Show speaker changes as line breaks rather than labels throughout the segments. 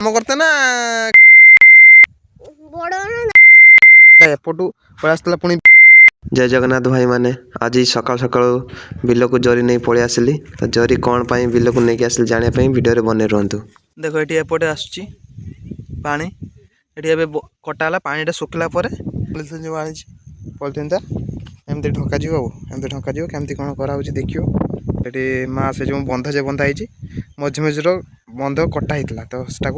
काम करते ना एपटू पड़ा पुणी। जय जगन्नाथ भाई माने आज सकाल सकाल बिल को जरी नहीं पलि आसिली तो जरी कौन पाई बिल को लेकिन आसिली जानापी भिडियो बने रुहतु। देखो ये एपटे आसुची पानी ये कटाला पानी सुखला पॉलिथिन जो आनी पॉलिथिन टा एमती ढका एमती ढका केमती कौन कराऊँ देखियो। ये माँ से जो बंध जे बंधा है मझी मझीर बंध कटा होता तो सेटा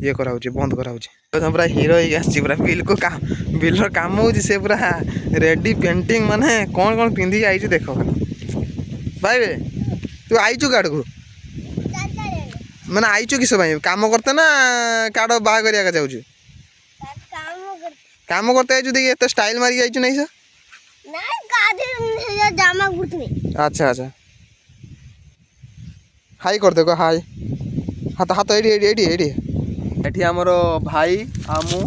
ये कराऊँ बंद कराऊँ पूरा हिरो पूरा बिल काम हो पूरा रेडी पेंटिंग माने कौन कौन पिंधिक आई देख भाई तू आईचु काड़ को मैंने आईचु किस काम करते ना काड़ बाहा करिया जाऊँ काम करते आई देखिए एत स्टाइल मारिक आई नहीं सर अच्छा अच्छा हाई कर दे हाई हाथ हाथ ये आमर भाई आ मु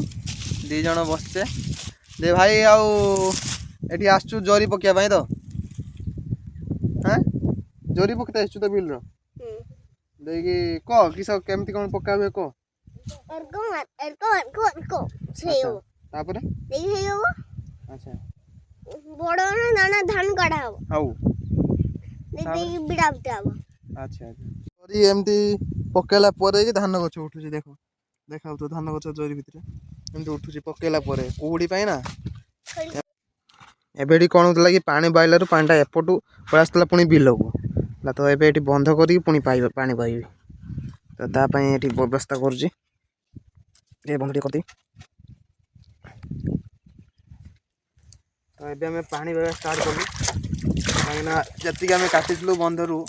दी जन बसचे दे भाई आठी आसचु जरी पकाई तो हाँ जरी पकते आसचु तो बिल देखी कह किस केमती कौन पका हुए कह अच्छा
बड़ नाना धान काढ़ा
हाउ अच्छा जरी एमती पकेला धान गछ उठुची देखो देखा तो धान गछ जरी भितर एमती उठुची पकेला कुहुड़ी ना एबेटी कौन होता कि पानी बाइल पानी एपटू पड़ा पुणी बिल को तो ये बंध करके पुणी पानी पाइबी तो तापाई ये व्यवस्था करुँच बंध टे कर तो ये आम पानी पाइबा स्टार्ट कलु कहीं जी काटिलु बंधरू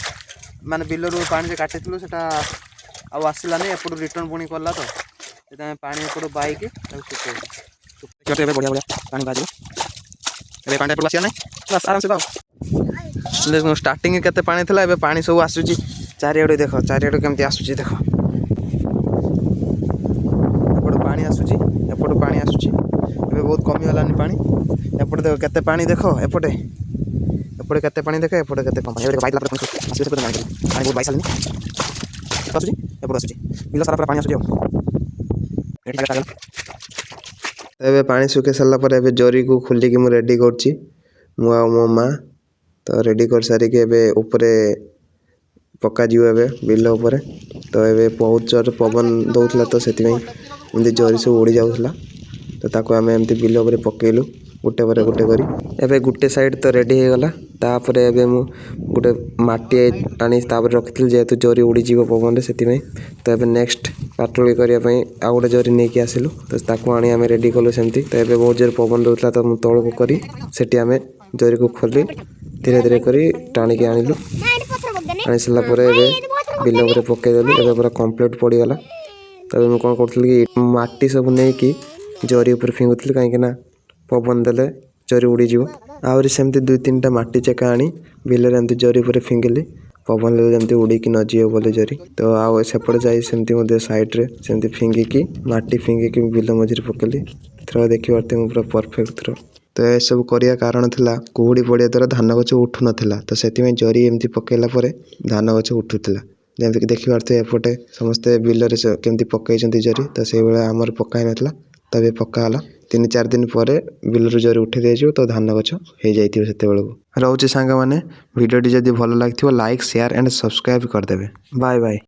माने बिलर पानी काटी से आसलानी एपटू रिटर्न पुणी कला तो पानी एपटू बाइक बढ़िया बढ़िया पानी बाज पानी एपटू आसा ना बस आराम से देख स्टार्टिंग केते पानी था ए पानी सब आसूची चारिआडू देख चारिआडू केमती आसूची देख एपटू पानी आसूची एपटू पानी आसूची ए बहुत कमीगलानी पानी एपटे देख केते पानी देख एपटे एपटे केते पानी देख एपटे केते कम पानी बाइक पानी बहुत बाइस आसुची एपटे आसूची बिल सारा पानी आसूची एबे पानी सुखे सारा पर एबे जरी को खोलिकी मु रेडी करछि मु आ मो माँ तो रेडी कर सारिके एबे ऊपरे पक्का जीव एबे बिल ऊपरे तो एबे बहुत जोर पवन दउथला तो सेति एमती जरी सब उड़ी जाउथला तो ताको आमे एमती बिल ऊपरे पकेलु गोटे पर गोटे करी एबे गोटे साइड तो रेडी हो गला तापर एबे मु गोटे माटी आनी तापर रखिथिल जेहेतु जरी उड़ी जीव पवन रे सेति तो एबे नेक्स्ट पाटोली करिया पई आ गोटे जरी नेकी आसिलु तो ताको आनी आमे रेडी कलु सेमती तो एबे बहुत जोर पवन दउथला तो मु तळको करी सेति आमे जरी को खोली धीरे धीरे करी टाणिकी आनिलु आनी सारा पर एबे बिल ऊपर पकेदेलु एबे पूरा कंप्लीट पड़ी गला तबे मु कोन करथली कि माटी सब नै कि जरी ऊपर फिंगुथली काहे ना पवन देले जरी उड़ी जीव आउरी सेमती दुई तीनटा माटी चेका आनी बिलर एमती जरी ऊपर फिंगिली पवन ले जमती उड़ी कि न जीव बोले जरी तो आउ सेपटे जाई सेमती मधे साइड रे सेमती फिंगिकी माटी फिंगिकी बिल मझिर पकेली थ्रो देखि पारते मु पूरा परफेक्ट थ्रो तो ये सब करिया कारण थिला कुहुड़ी पड़िया द्वारा धान गछ उठु नथिला तो सेति जरी एमती पकेला परे धान गछ उठुथिला जेमती कि देखि पारते एपटे समस्ते बिल रे केमती पकैचंती जरी तो से बेला हमर पकाई नथिला तबे पक्का हला 3-4 दिन पर बिल जरी उठी दिया तो धान गछ हो जाइथिबो सेते बेलको रहउची सांगा माने वीडियो टी जदी भलो लागथिबो लाइक शेयर एंड सब्सक्राइब कर देबे बाय बाय।